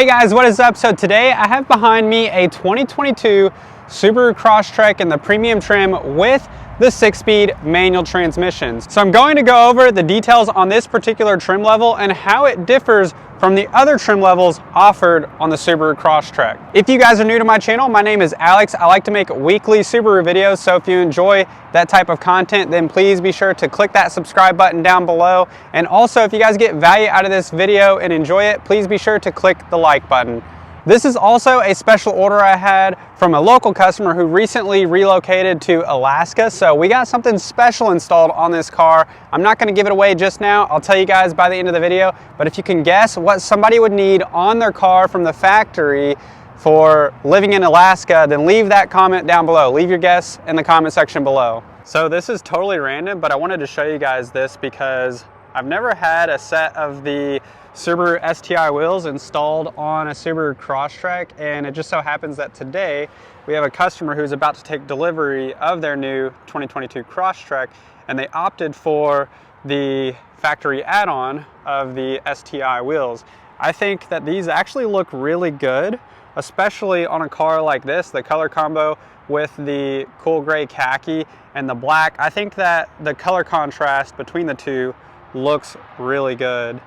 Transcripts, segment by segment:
Hey guys, what is up? So today I have behind me a 2022 Subaru Crosstrek in the premium trim with the 6-speed manual transmissions. So I'm going to go over the details on this particular trim level and how it differs from the other trim levels offered on the Subaru Crosstrek. If you guys are new to my channel, my name is Alex. I like to make weekly Subaru videos, so if you enjoy that type of content, then please be sure to click that subscribe button down below. And also, if you guys get value out of this video and enjoy it, please be sure to click the like button. This is also a special order I had from a local customer who recently relocated to Alaska. So we got something special installed on this car. I'm not gonna give it away just now. I'll tell you guys by the end of the video. But if you can guess what somebody would need on their car from the factory for living in Alaska, then leave that comment down below. Leave your guess in the comment section below. So this is totally random, but I wanted to show you guys this because I've never had a set of the Subaru STI wheels installed on a Subaru Crosstrek, and it just so happens that today we have a customer who's about to take delivery of their new 2022 Crosstrek, and they opted for the factory add-on of the STI wheels. I think that these actually look really good, especially on a car like this, the color combo with the cool gray khaki and the black. I think that the color contrast between the two looks really good.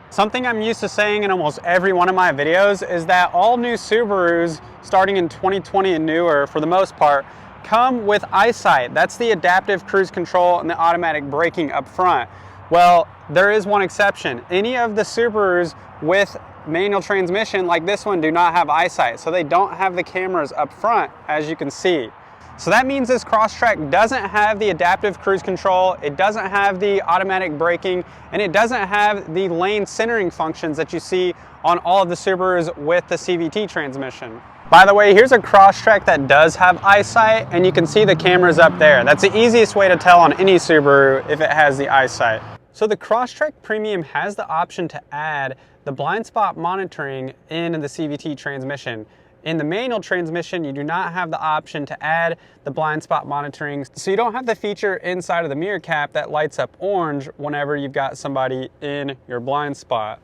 Something I'm used to saying in almost every one of my videos is that all new Subarus starting in 2020 and newer, for the most part, come with EyeSight. That's the adaptive cruise control and the automatic braking up front. Well, there is one exception. Any of the Subarus with manual transmission like this one do not have EyeSight, so they don't have the cameras up front, as you can see. So that means this Crosstrek doesn't have the adaptive cruise control, it doesn't have the automatic braking, and it doesn't have the lane centering functions that you see on all of the Subarus with the CVT transmission. By the way, here's a Crosstrek that does have EyeSight, and you can see the cameras up there. That's the easiest way to tell on any Subaru if it has the EyeSight. So the Crosstrek Premium has the option to add the blind spot monitoring in the CVT transmission. In the manual transmission, you do not have the option to add the blind spot monitoring, so you don't have the feature inside of the mirror cap that lights up orange whenever you've got somebody in your blind spot.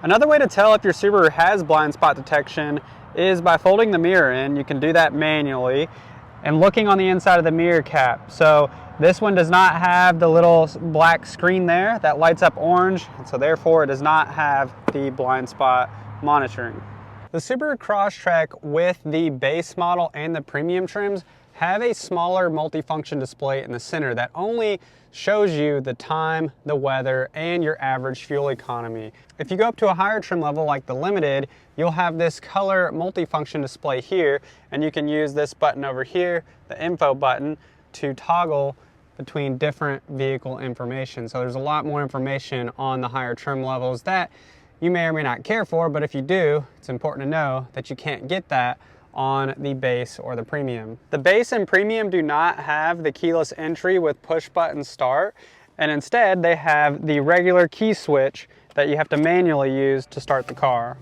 Another way to tell if your Subaru has blind spot detection is by folding the mirror in. You can do that manually and looking on the inside of the mirror cap. So this one does not have the little black screen there that lights up orange, and so therefore it does not have the blind spot monitoring. The Subaru Crosstrek with the base model and the premium trims have a smaller multifunction display in the center that only shows you the time, the weather, and your average fuel economy. If you go up to a higher trim level like the Limited, you'll have this color multifunction display here, and you can use this button over here, the info button, to toggle between different vehicle information. So there's a lot more information on the higher trim levels that you may or may not care for, but if you do, it's important to know that you can't get that on the base or the premium. The base and premium do not have the keyless entry with push button start, and instead they have the regular key switch that you have to manually use to start the car.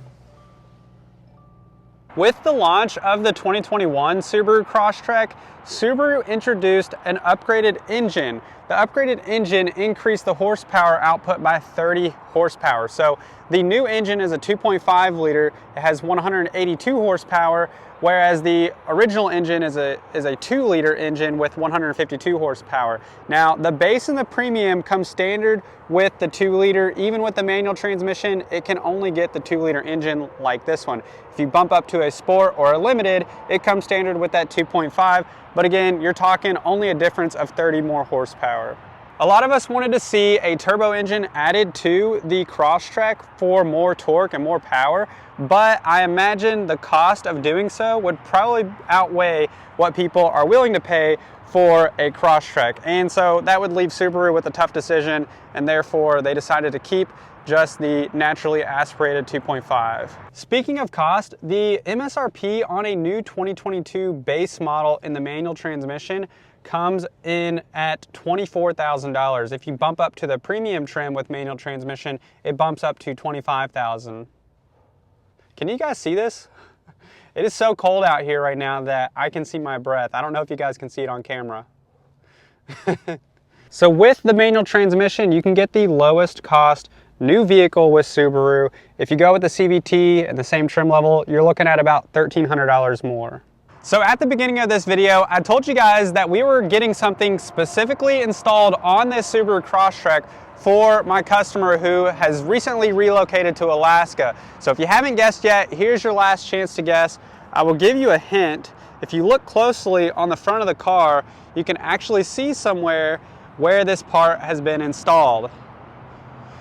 With the launch of the 2021 Subaru Crosstrek, Subaru introduced an upgraded engine. The upgraded engine increased the horsepower output by 30 horsepower. So the new engine is a 2.5 liter. It has 182 horsepower, whereas the original engine is a 2 liter engine with 152 horsepower. Now, the base and the premium come standard with the 2 liter. Even with the manual transmission, it can only get the 2 liter engine like this one. If you bump up to a Sport or a Limited, it comes standard with that 2.5. But again, you're talking only a difference of 30 more horsepower. A lot of us wanted to see a turbo engine added to the Crosstrek for more torque and more power, but I imagine the cost of doing so would probably outweigh what people are willing to pay for a Crosstrek. And so that would leave Subaru with a tough decision, and therefore they decided to keep just the naturally aspirated 2.5. Speaking of cost, the MSRP on a new 2022 base model in the manual transmission comes in at $24,000. If you bump up to the premium trim with manual transmission, it bumps up to $25,000. Can you guys see this? It is so cold out here right now that I can see my breath. I don't know if you guys can see it on camera. So with the manual transmission, you can get the lowest cost new vehicle with Subaru. If you go with the CVT and the same trim level, you're looking at about $1,300 more. So at the beginning of this video, I told you guys that we were getting something specifically installed on this Subaru Crosstrek for my customer who has recently relocated to Alaska. So if you haven't guessed yet, here's your last chance to guess. I will give you a hint. If you look closely on the front of the car, you can actually see somewhere where this part has been installed.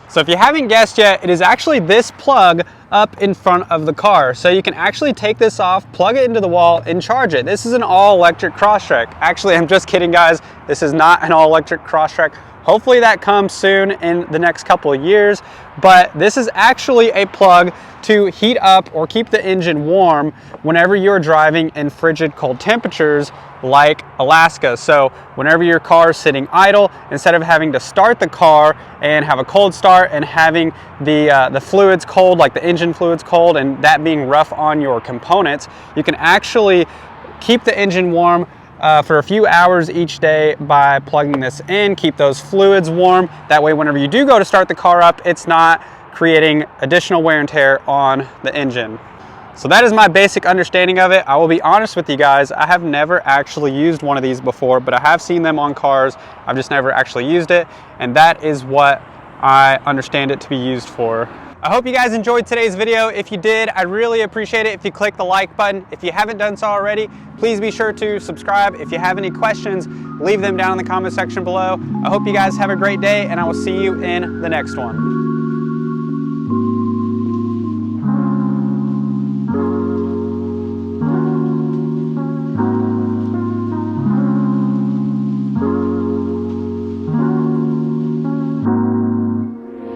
So if you haven't guessed yet, it is actually this plug up in front of the car. So you can actually take this off, plug it into the wall, and charge it. This is an all-electric Crosstrek. Actually, I'm just kidding, guys. This is not an all-electric Crosstrek. Hopefully that comes soon in the next couple of years, but this is actually a plug to heat up or keep the engine warm whenever you're driving in frigid cold temperatures like Alaska. So whenever your car is sitting idle, instead of having to start the car and have a cold start and having the fluids cold, like the engine fluids cold, and that being rough on your components, you can actually keep the engine warm for a few hours each day by plugging this in, keep those fluids warm. That way, whenever you do go to start the car up, it's not creating additional wear and tear on the engine. So that is my basic understanding of it. I will be honest with you guys, I have never actually used one of these before, but I have seen them on cars. I've just never actually used it, and that is what I understand it to be used for. I hope you guys enjoyed today's video. If you did, I'd really appreciate it if you click the like button. If you haven't done so already, please be sure to subscribe. If you have any questions, leave them down in the comment section below. I hope you guys have a great day, and I will see you in the next one.